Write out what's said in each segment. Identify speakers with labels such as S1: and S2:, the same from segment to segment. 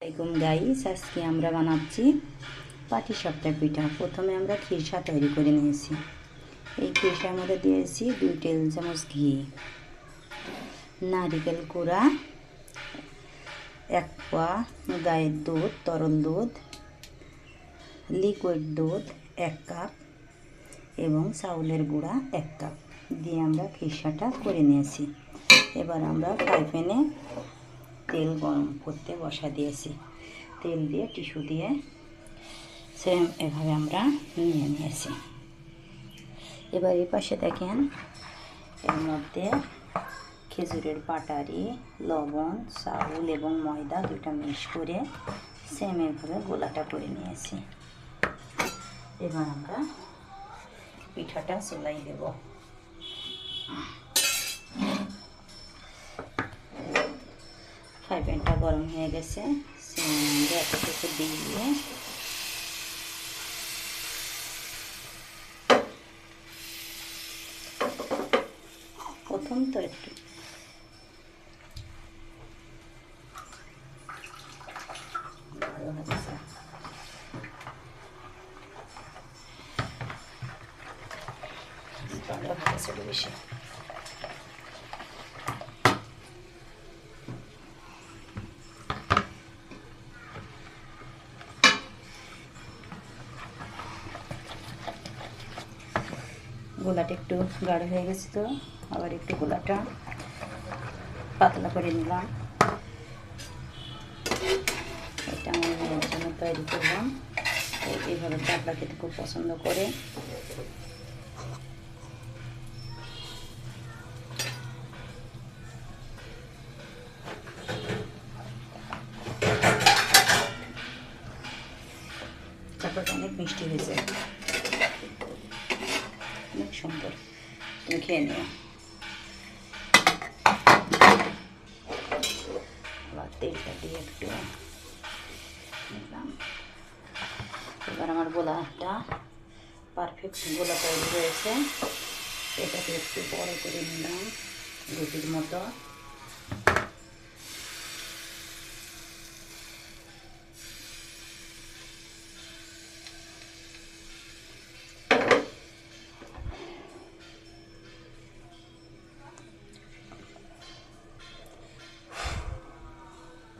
S1: আসসালামাইকুম গাইস, আজকে আমরা বানাচ্ছি পাটিসাপটা পিঠা। প্রথমে আমরা খিরসা তৈরি করে নিয়েছি। এই খিরসার মধ্যে দিয়েছি 2 টেবিল চামচ ঘি, নারিকেল কোড়া, 1 পোয়া গায়ের দুধ, তরল দুধ, লিকুইড দুধ 1 কাপ এবং চাউলের গুঁড়া 1 কাপ দিয়ে আমরা খিরসাটা করে নিয়েছি। এবার আমরা ফ্রাই প্যানে তেল গরম করতে বসা দিয়েছি। তেল দিয়ে টিস্যু দিয়ে সেম এভাবে আমরা নিয়ে নিয়েছি। এবার এই পাশে দেখেন, এর মধ্যে খেজুরের পাটারি, লবণ, চাউল এবং ময়দা দুটো মিক্স করে সেম এভাবে গোলাটা করে নিয়েছি। এবার আমরা পিঠাটা চুলাই দেব। ফ্রাই প্যানটা গরম হয়ে গেছে, এতটুকু দিয়ে প্রথম তো একটু ভালো হচ্ছে। ভালো হচ্ছে বেশি। গোলাটা একটু গাঢ় হয়ে গেছে, তো আবার একটু গোলাটা পাতলা করে নিলাম। এটা আমার মেয়ের জন্য তৈরি করলাম। এইভাবে চাপড়া খেতে খুব পছন্দ করে। চাপড়াটা অনেক মিষ্টি হয়েছে, অনেক সুন্দর। তুমি খেয়ে নিও। আবার তেলটা দিয়ে একটু নিলাম। এবার আমার গোলাটা পারফেক্ট গোলা তৈরি হয়েছে। এটাকে একটু বড় করে নিলাম রুটির মতো।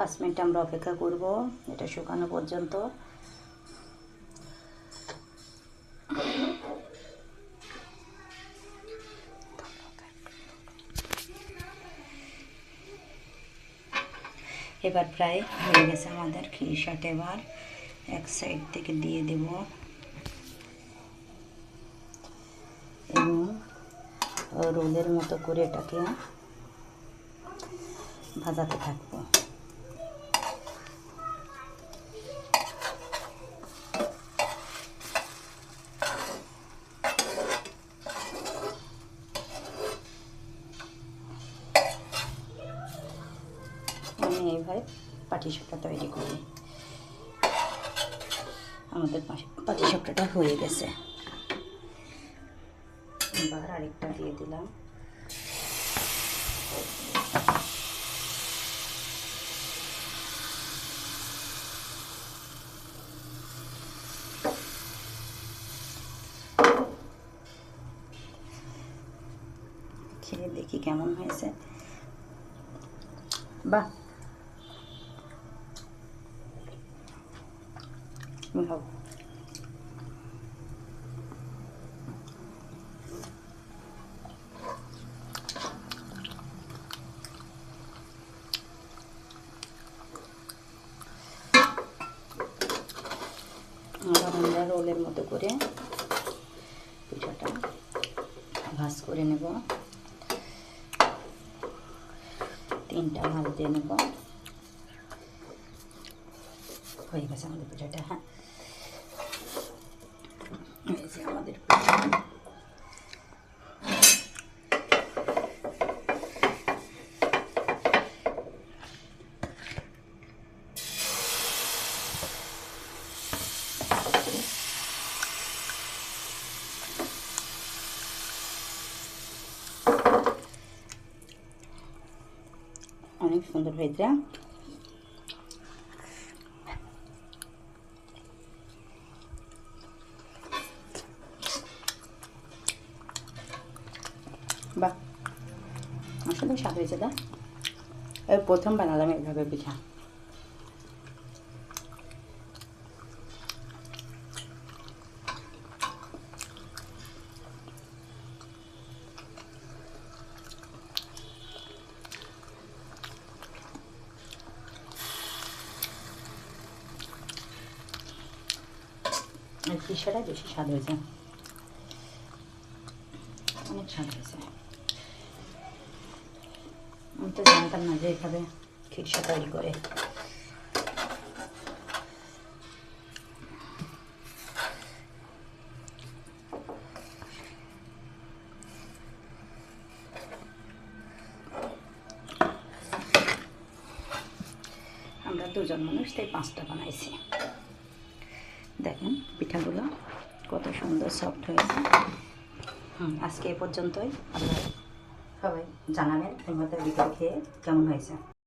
S1: পাঁচ মিনিট আমরা অপেক্ষা করব এটা শুকানো পর্যন্ত। এবার প্রায় হয়ে গেছে আমাদের খিরসাটা। এবার এক সাইড থেকে দিয়ে দেব এবং রোলের মতো করে এটাকে ভাজাতে থাকবো। আমি এইভাবে পাটিসাপটা তৈরি করি। আমাদের পাটিসাপটাটা হয়ে গেছে। এবার আরেকটা দিয়ে দিলাম। খেয়ে দেখি কেমন হয়েছে। বাহ, ভালো। আবার আমরা রোলের মতো করে পিঠাটা ভাজ করে নেব। 3টা ভাজ দিয়ে নেব। হয়ে গেছে আমাদের পিঠাটা। হ্যাঁ, হয়েছে আমাদের পিঠা। অনেক সুন্দর হয়েছে। সুন্দর স্বাদ হয়েছে দা। এই প্রথম বানালাম এইভাবে পিঠা। এই খিরসাটা বেশি স্বাদ হয়েছে, অনেক স্বাদ হয়েছে। আমি তো জানতাম না যে এইভাবে খিরসা তৈরি করে। আমরা দুজন মানুষ তাই 5টা বানাইছি। দেখেন পিঠাগুলো কত সুন্দর সফট হয়েছে। আজকে এ পর্যন্তই। আপনারা সবাই জানাবেন এই মতো পিঠা খেয়ে কেমন হয়েছে।